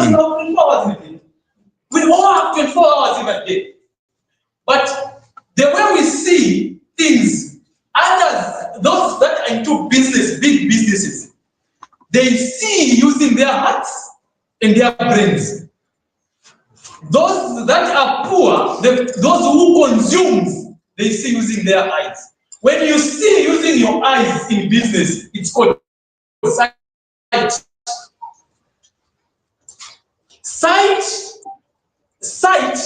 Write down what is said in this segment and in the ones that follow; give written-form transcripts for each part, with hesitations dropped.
because you have 24 hours in a day. We all have 24 hours in a day. But the way we see things, others, those that are into business, big businesses, they see using their hearts and their brains. Those that are poor, those who consume, they see using their eyes. When you see using your eyes in business, it's called sight. Sight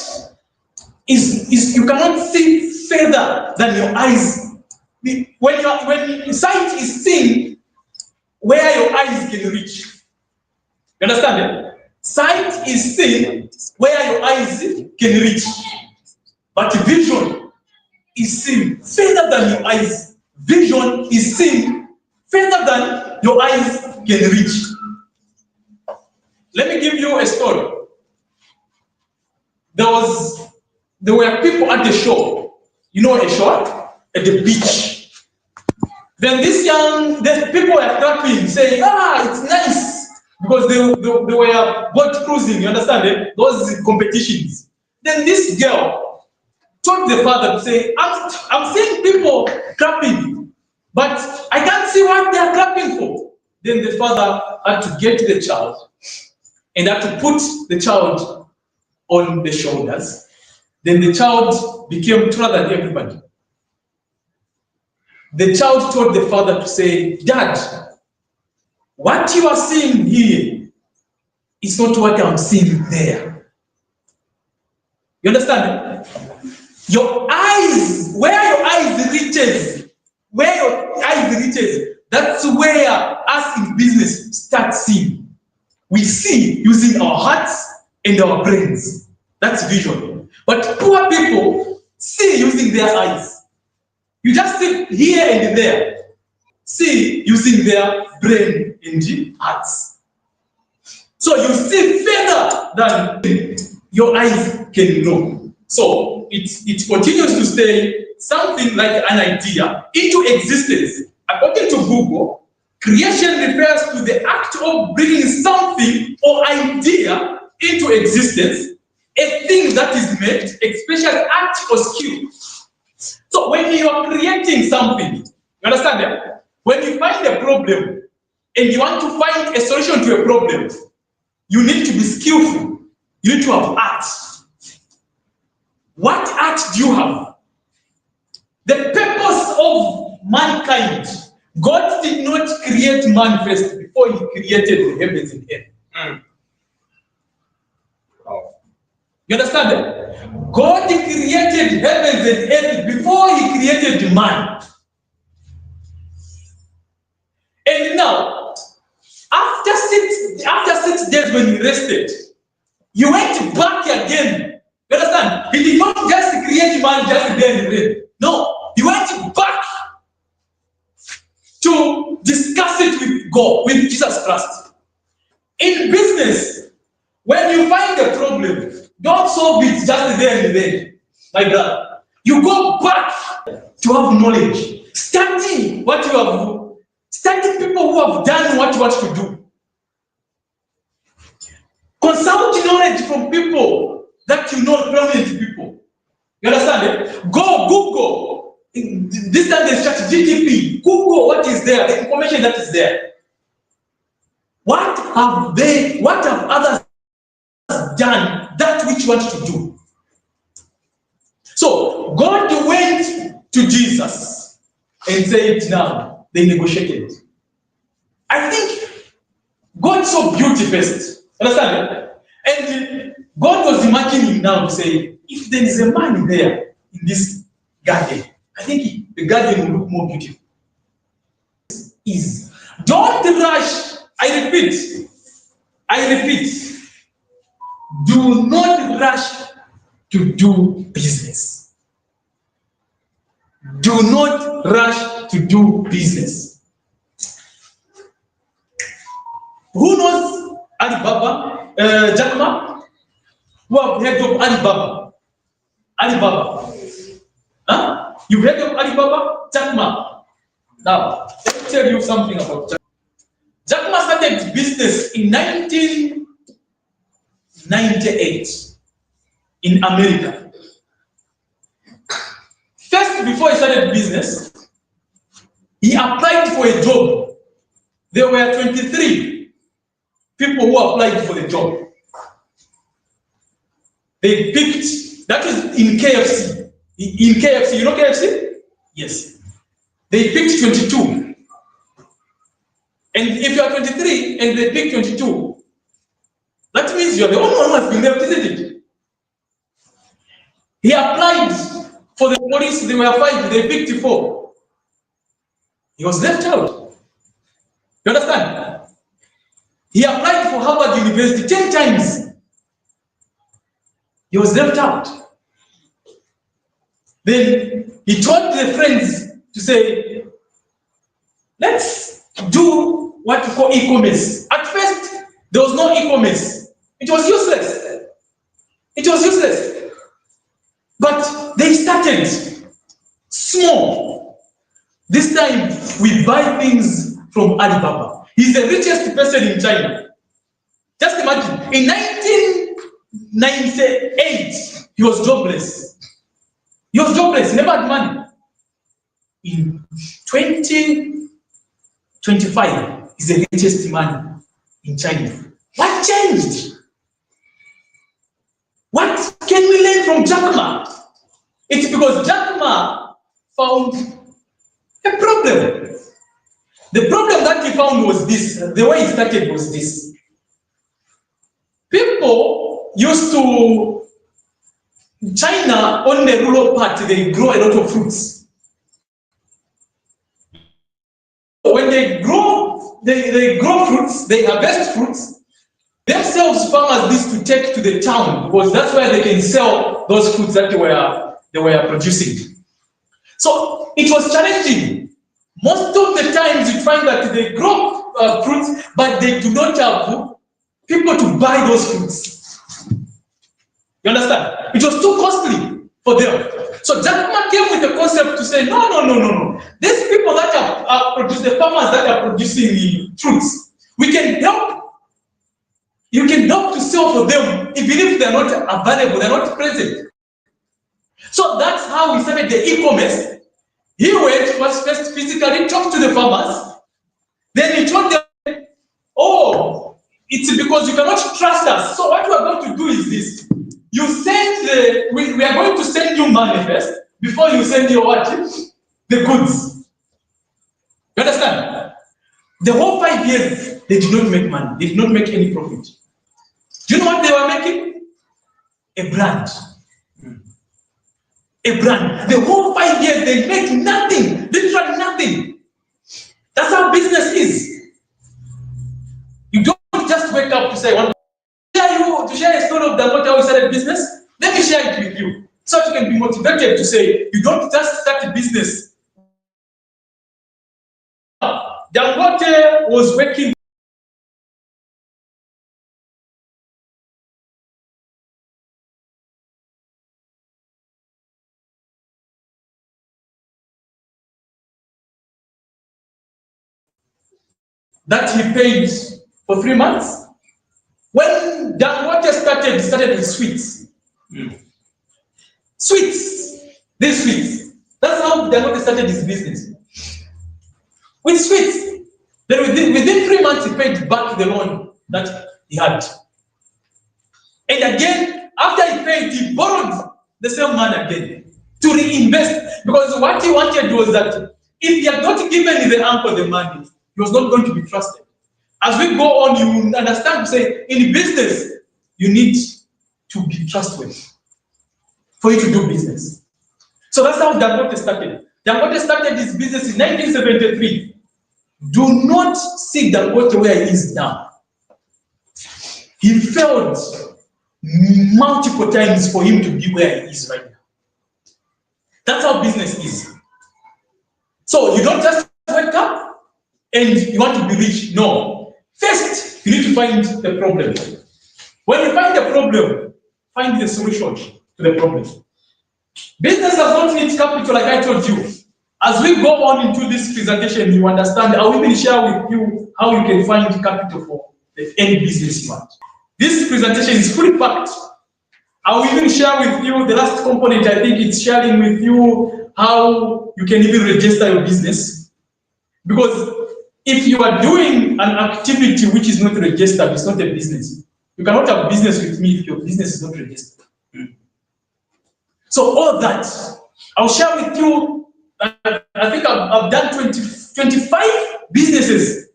is you cannot see further than your eyes. When sight is seen where your eyes can reach. You understand it? Sight is seen where your eyes can reach. But vision is seen further than your eyes. Vision is seen further than your eyes can reach. Let me give you a story. There were people at the shore. You know a shore? At the beach. Then the people were clapping, saying, it's nice. Because they were boat cruising, you understand it? Those competitions. Then this girl told the father to say, I'm seeing people clapping, but I can't see what they are clapping for. Then the father had to get the child and had to put the child on the shoulders. Then the child became taller than everybody. The child told the father to say, Dad, what you are seeing here is not what I'm seeing there. You understand? Your eyes, where your eyes reaches, that's where us in business start seeing. We see using our hearts and our brains. That's vision. But poor people see using their eyes. You just sit here and there. See using their brain and hearts. So you see further than your eyes can know. So it continues to stay something like an idea into existence. According to Google, creation refers to the act of bringing something or idea into existence, a thing that is made, a special act or skill. So when you are creating something, you understand that? When you find a problem and you want to find a solution to a problem, you need to be skillful. You need to have art. What art do you have? The purpose of mankind, God did not create man first before he created the heavens and earth. You understand that? God created heavens and earth before he created man. And now, after six days when he rested, he went back again. You understand? He did not just create man just then and then. No, he went back to discuss it with God, with Jesus Christ. In business, when you find a problem, don't solve it just there and then, my brother. You go back to have knowledge. Study what you have. Study people who have done what you want to do. Consult knowledge from people that you know, prominent people. You understand it? Go Google. This time there's ChatGPT. Google what is there, the information that is there. What have others done that which you want to do? So God went to Jesus and said, now they negotiated. I think God saw beauty first. Understand it? And God was imagining now to say, if there is a man there in this garden, I think the garden will look more beautiful. Don't rush. I repeat, do not rush to do business. Do not rush to do business. Who knows Alibaba? Jack Ma? Who have heard of Alibaba? Alibaba. Huh? You've heard of Alibaba? Jack Ma. Now, let me tell you something about Jack Ma. Jack Ma started business in 19 1998 in America. First, before he started business, he applied for a job. There were 23 people who applied for the job. They picked, that was in KFC. In KFC, you know KFC? Yes. They picked 22. And if you are 23 and they pick 22, that means you're the only one who has been left, isn't it? He applied for the police, they were 5, they picked 4. He was left out. You understand? He applied for Harvard University 10 times. He was left out. Then he told the friends to say, let's do what we call e-commerce. At first, there was no e-commerce. It was useless. It was useless. But they started small. This time, we buy things from Alibaba. He's the richest person in China. Just imagine, in 1998, he was jobless. He was jobless, he never had money. In 2025, he's the richest man in China. What changed? What can we learn from Jack Ma? It's because Jack Ma found a problem. The problem that he found was this. The way he started was this. People used to, China, on the rural part, they grow a lot of fruits. When they grow fruits, they harvest fruits. Themselves, farmers need to take to the town because that's where they can sell those fruits that they were producing. So it was challenging. Most of the times you find that they grow fruits, but they do not have people to buy those fruits. You understand? It was too costly for them. So Jack Ma came with the concept to say, no. These people that are the farmers that are producing the fruits, we can help. You can help to sell for them, even if they're not available, they're not present. So that's how we started the e-commerce. He went first physically, talked to the farmers, then he told them, oh, it's because you cannot trust us. So what we are going to do is this. You send we are going to send you money first before you send your what? The goods. You understand? The whole 5 years, they did not make money. They did not make any profit. Do you know what they were making? A brand. A brand. The whole 5 years, they make nothing. Literally nothing. That's how business is. You don't just wake up to say, to share a story of Dangote how he started business. Let me share it with you. So you can be motivated to say, you don't just start a business. Dangote was working. That he paid for 3 months. When Dangote started with sweets. Sweets. These sweets. That's how Dangote started his business. With sweets. Then within 3 months, he paid back the loan that he had. And again, after he paid, he borrowed the same money again to reinvest. Because what he wanted was that if he had not given the uncle the money, he was not going to be trusted. As we go on, you understand, say, in business, you need to be trustworthy for you to do business. So that's how Dangote started. Dangote started his business in 1973. Do not see Dangote where he is now. He failed multiple times for him to be where he is right now. That's how business is. So you don't just wake up and you want to be rich. No. First, you need to find the problem. When you find the problem, find the solution to the problem. Business does not need capital, like I told you. As we go on into this presentation, you understand. I will even share with you how you can find capital for any business you want. This presentation is fully packed. I will even share with you the last component. I think it's sharing with you how you can even register your business. Because if you are doing an activity which is not registered, it's not a business. You cannot have business with me if your business is not registered. So all that, I'll share with you. I think I've done 25 businesses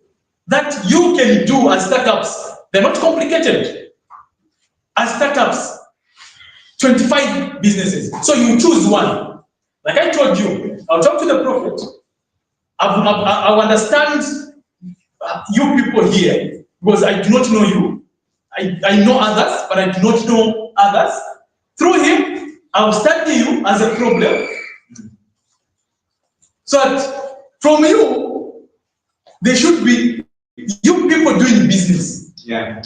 that you can do as startups. They're not complicated. As startups, 25 businesses. So you choose one. Like I told you, I'll talk to the prophet. I'll understand you people here because I do not know you. I know others, but I do not know others. Through him, I'll study you as a problem. So that from you, there should be you people doing business. Yeah.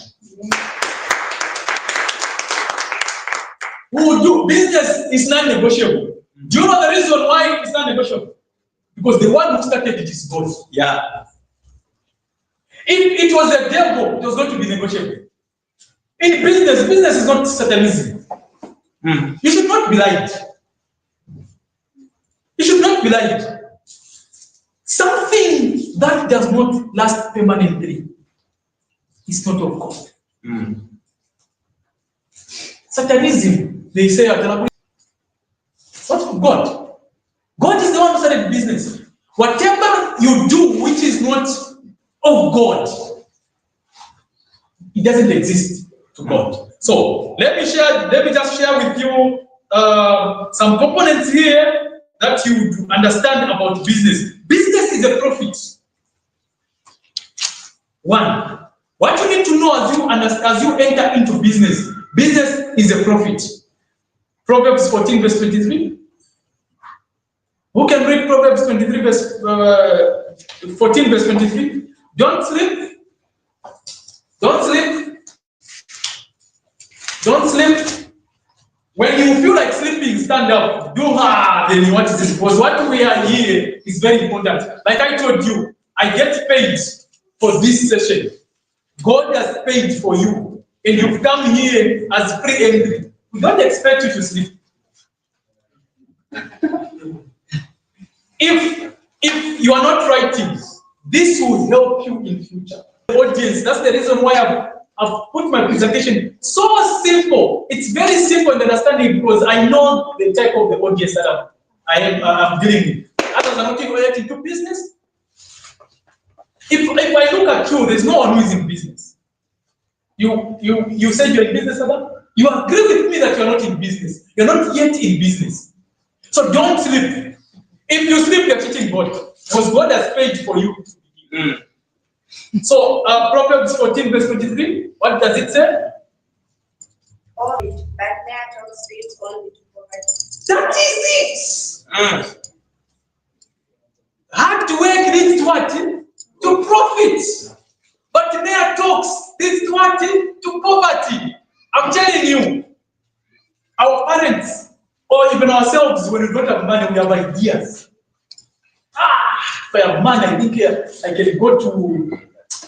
Who do business is non-negotiable. Do you know the reason why it's non-negotiable? Because the one who started it is God. Yeah. If it was the devil, it was going to be negotiable. In business is not satanism. You should not be lied. You should not be lied. Something that does not last permanently is not of God. Satanism, they say, it's not of God. God is the one who started business. Whatever you do which is not of God, it doesn't exist to God. So let me just share with you some components here that you understand about business. Business is a profit. One, what you need to know as you enter into business is a profit. Proverbs 14 verse 23. Who can read Proverbs 23 verse 14 verse 23? Don't sleep. Don't sleep. Don't sleep. When you feel like sleeping, stand up. Do hard. Then what is this? Because what we are here is very important. Like I told you, I get paid for this session. God has paid for you, and you've come here as free entry. We don't expect you to sleep. If you are not writing, this will help you in future. The audience, that's the reason why I've put my presentation so simple. It's very simple in understanding because I know the type of the audience that I'm dealing with. Others are not related to business. If I look at you, there's no one who is in business. You said you're in business, Adam? You agree with me that you're not in business. You're not yet in business. So don't sleep. If you sleep, you're cheating God. Because God has paid for you to begin. So Proverbs 14 verse 23, what does it say? All it, but matter stays only to provide. That is it. Hard work leads to what? To profit. But mere talks leads to what? To poverty. I'm telling you, our parents, or even ourselves, when we don't have money, we have ideas. If I have money, I think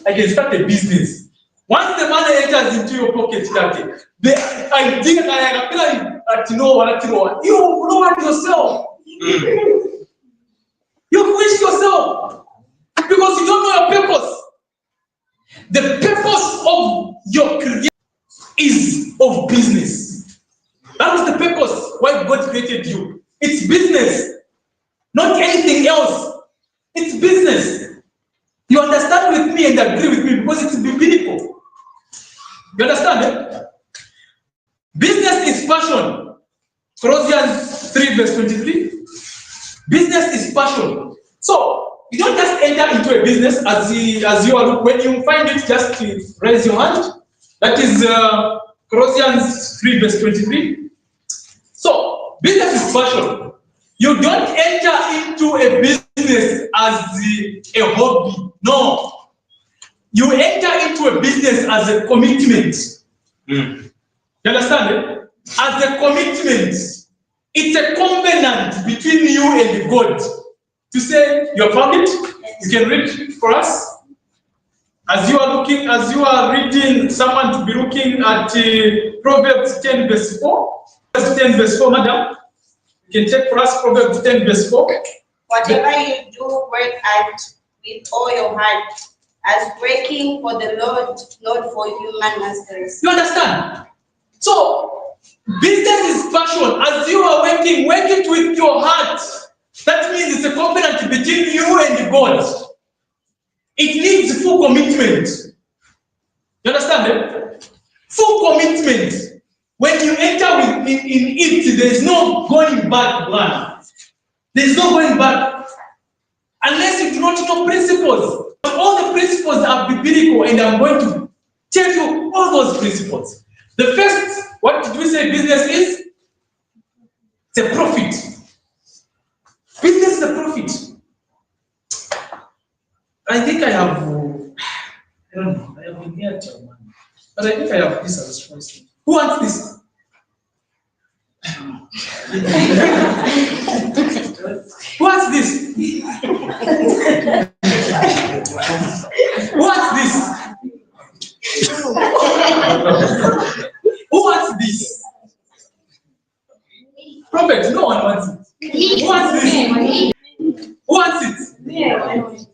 I can start a business. Once the money enters into your pocket, the idea that you know what yourself. You wish yourself because you don't know your purpose. The purpose of your career is of business. That was the purpose why God created you. It's business, not anything else. It's business. You understand with me and agree with me because it's biblical. You understand it? Business is passion. Colossians 3 verse 23. Business is passion. So you don't just enter into a business as you are. When you find it, just raise your hand. That is Colossians 3 verse 23. So business is passion. You don't enter into a business as a hobby. No. You enter into a business as a commitment. You understand it? As a commitment. It's a covenant between you and God. To say, you have found it? You can read it for us. As you are reading, someone to be looking at Proverbs 10 verse 4. Proverbs 10 verse 4, madam. You can take for us Proverbs 10 verse 4. Whatever you do, work at with all your heart, as working for the Lord, not for human masters. You understand? So, business is passion. As you are working, work it with your heart. That means it's a covenant between you and God. It needs full commitment. You understand it? Full commitment. When you enter in it, there is no going back, man. There is no going back. Unless you do not know principles. But all the principles are biblical, and I'm going to tell you all those principles. The first, what did we say business is? It's a profit. Business is a profit. I think I have, I don't know, I have been here till man. But I think I have this as a choice. Who wants this? Who wants this? Who wants this? Who wants this? Prophet, no one wants it. Who wants this? Who wants it?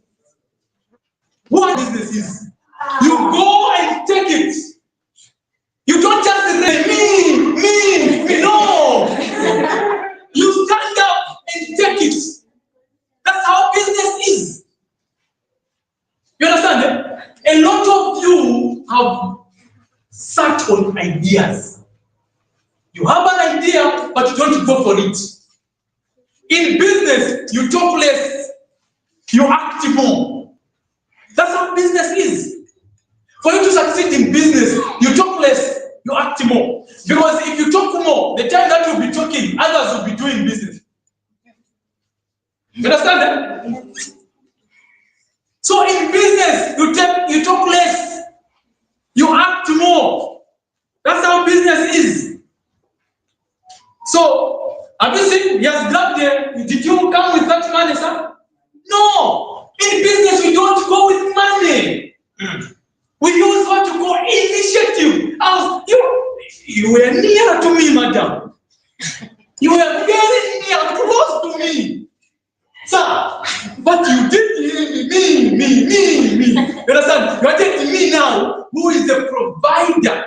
Who wants this? You go and take it. You don't just say me, no. You stand up and take it. That's how business is. You understand it? A lot of you have sat on ideas. You have an idea, but you don't go for it. In business, you talk less, you act more. That's how business is. For you to succeed in business, you talk less, you act more. Because if you talk more, the time that you'll be talking, others will be doing business. You understand that? So in business, you talk less, you act more. That's how business is. So, have you seen? He has grabbed there. Did you come with that money, sir? No. In business, we don't go with money. We use what you call initiative. You were near to me, madam. You were very near, close to me. Sir, but you did me. You understand? You are taking me now, who is the provider,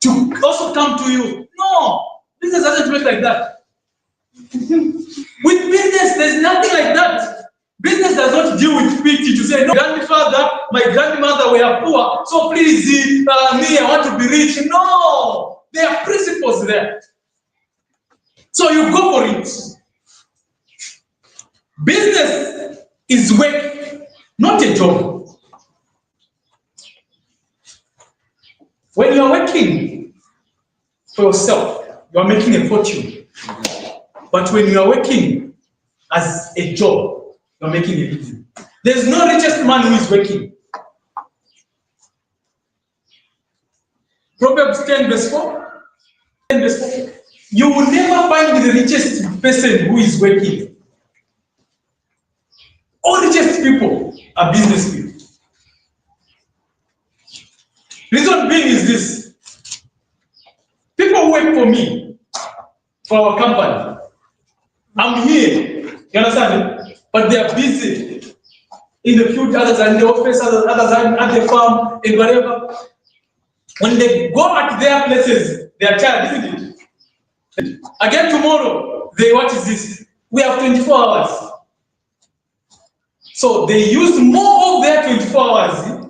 to also come to you. No, business doesn't work like that. With business, there's nothing like that. Business does not deal with pity to say, no, grandfather, my grandmother were poor, so please, me, I want to be rich. No, there are principles there. So you go for it. Business is work, not a job. When you are working for yourself, you are making a fortune. But when you are working as a job, you are making a living. There's no richest man who is working. Proverbs 10 verse 4. 10 verse 4. You will never find the richest person who is working. All richest people are business people. Reason being is this. People work for me, for our company. I'm here, you understand it? But they are busy in the field, others are in the office, others are at the farm, and whatever. When they go at their places, they are tired, isn't it? Again tomorrow, what is this? We have 24 hours. So they use more of their 24 hours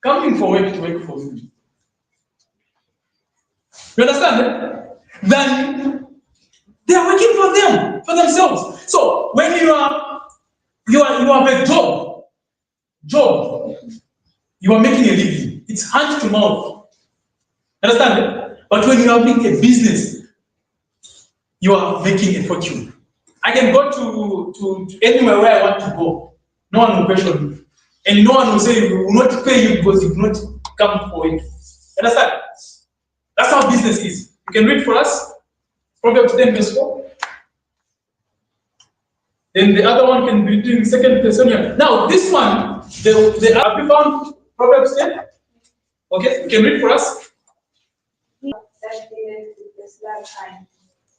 coming for work to work for me. You understand it? Then they are working for them, for themselves. So when you have a job, you are making a living. It's hand to mouth. Understand it? But when you are making a business, you are making a fortune. I can go to anywhere where I want to go. No one will question me. And no one will say, we will not pay you because you do not come for it. Understand? That's how business is. You can read for us Proverbs 10 verse 4. Then the other one can be doing 2 Thessalonians. Now, this one, the found Proverbs 10. Okay, you can read for us. That dealeth with the slack hand,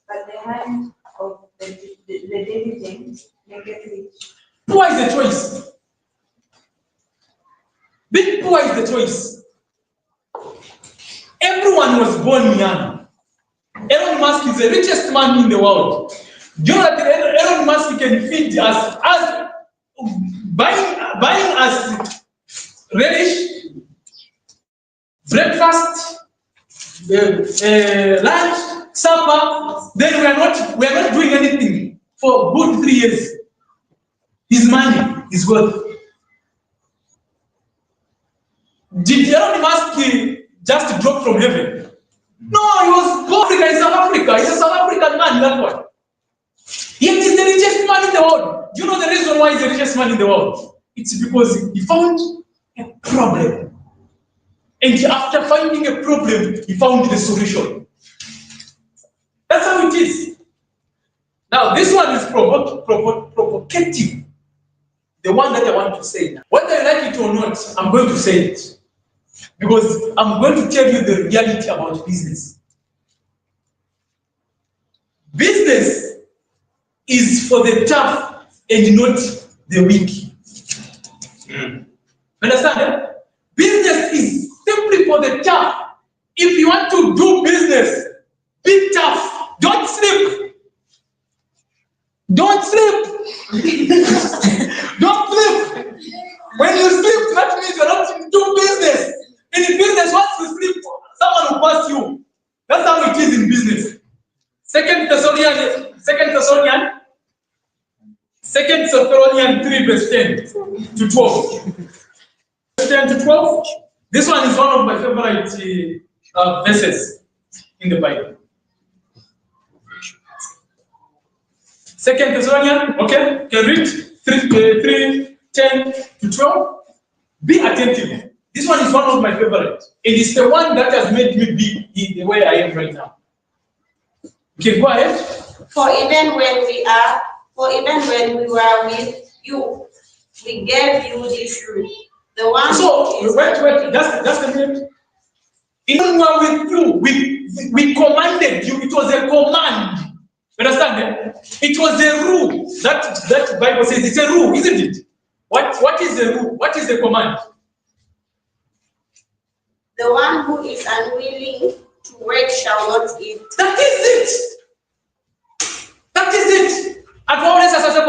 but the hand of the diligent maketh rich. Poor is the choice. Being poor is the choice. Everyone was born young. Elon Musk is the richest man in the world. Do you know that Elon Musk can feed us as buying us relish, breakfast, lunch, supper. Then we are not doing anything for good 3 years. His money is worth. Did Elon Musk just drop from heaven? No, he was born in South Africa. He's a South African man, that one. Yet he's the richest man in the world. Do you know the reason why he's the richest man in the world? It's because he found a problem. And after finding a problem, he found the solution. That's how it is. Now, this one is provocative. The one that I want to say now. Whether I like it or not, I'm going to say it. Because I'm going to tell you the reality about business. Business is for the tough and not the weak. Understand? Eh? Business is simply for the tough. If you want to do business, be tough. Don't sleep. Don't sleep. Don't sleep. When you sleep, that means you're not doing business. And in business, once you sleep, someone will pass you. That's how it is in business. Second Thessalonians 3 verse 10 to 12. 10 to 12. This one is one of my favorite verses in the Bible. Second Thessalonians, okay, can read 3, 10 to 12. Be attentive. This one is one of my favorites. It is the one that has made me be in the way I am right now. Okay, go ahead. For even when we were with you, we gave you this truth. The one. So wait, that's the minute. Even when we were with you, we commanded you. It was a command. Understand? It was a rule. That Bible says it's a rule, isn't it? What is the rule? What is the command? The one who is unwilling to work shall not eat. That is it. That is it. At Waulesi Asante.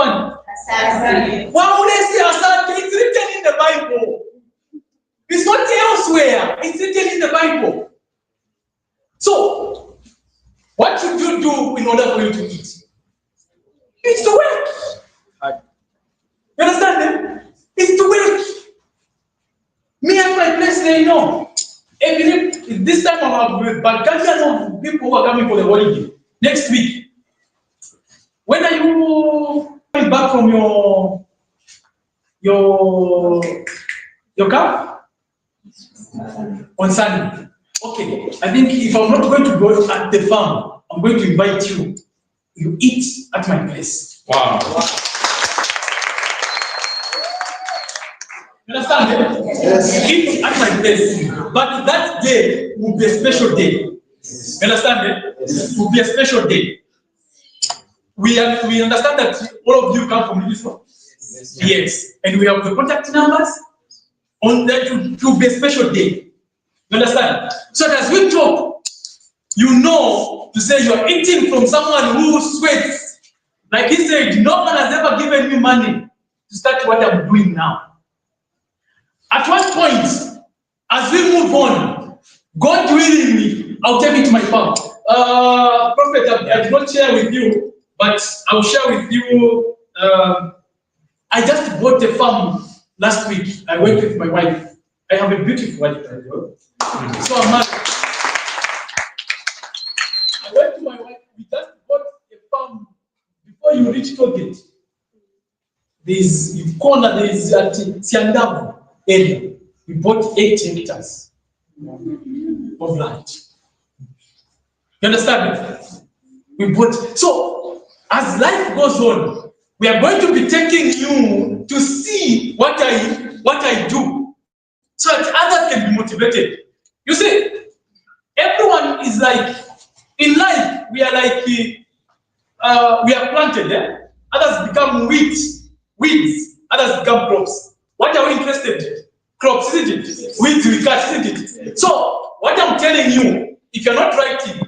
Waulesi Asante. It's written in the Bible. It's not elsewhere. It's written in the Bible. So, what should you do in order for you to eat? It's to work. You understand? It's to work. Me and my place, they know. Even this time I'm with battalion of people who are coming for the holiday. Next week. When are you coming back from your camp? On Sunday. Okay. I think if I'm not going to go at the farm, I'm going to invite you. You eat at my place. Wow. You understand? Yes. Eat at my place. But that day will be a special day. You understand? It will be a special day. We understand that all of you come from this one. Yes. And we have the contact numbers. On that it will be a special day. You understand? So that as we talk, you know to say you are eating from someone who sweats. Like he said, no one has ever given me money to start what I'm doing now. At one point, as we move on, God willing, I'll take it to my farm. Prophet, I did not share with you, but I'll share with you. I just bought a farm last week. I went with my wife. I have a beautiful wife. So I'm married. I went to my wife. We just bought a farm before you reach Togate. There's corner, there's at Siandabu area. We bought 8 hectares of land. You understand? We bought. So as life goes on, we are going to be taking you to see what I do. so that others can be motivated. You see, everyone is like, in life, we are like, we are planted, eh? Others become weeds, others become crops. What are we interested in? Crops, isn't it? Weeds we cut, isn't it? So, what I'm telling you, if you're not writing,